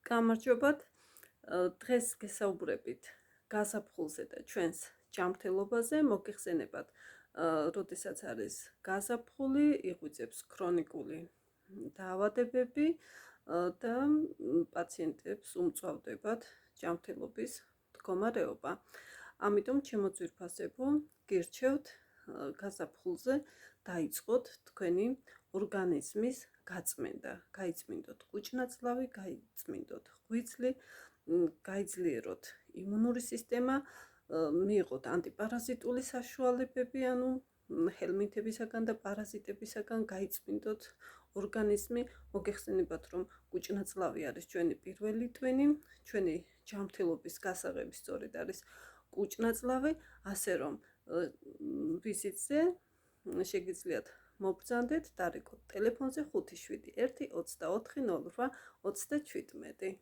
გამარჯობათ. დღეს გესაუბრებით გაზაფხულზე და ჩვენს ჯანმრთელობაზე. მოგიხსენებათ, როდესაც არის გაზაფხული, იღვიძებს ქრონიკული დაავადებები და პაციენტებს უმწვავდებათ ჯანმრთელობის მდგომარეობა. ამიტომ ჩემო ძვირფასებო, გირჩევთ გაზაფხულზე დაიწყოთ თქვენი ორგანიზმის გაწმენდა. გაიწმინდოთ კუჭნაწლავი, გაიწმინდოთ ღვიძლი, გაიძლიეროთ იმუნური სისტემა, მიიღოთ ანტიპარაზიტული საშუალებები, ანუ ჰელმინთებისაგან და პარაზიტებისაგან გაიწმინდოთ ორგანიზმი. მოგეხსენებათ, რომ კუჭნაწლავი არის ჩვენი პირველი ტვინი, ჩვენი ჯანმრთელობის გასაღები სწორედ არის კუჭნაწლავი, ასე რომ ვიზიტზე შეგიძლიათ მობრძანდეთ, დარეკოთ ტელეფონზე 571 24 08 27.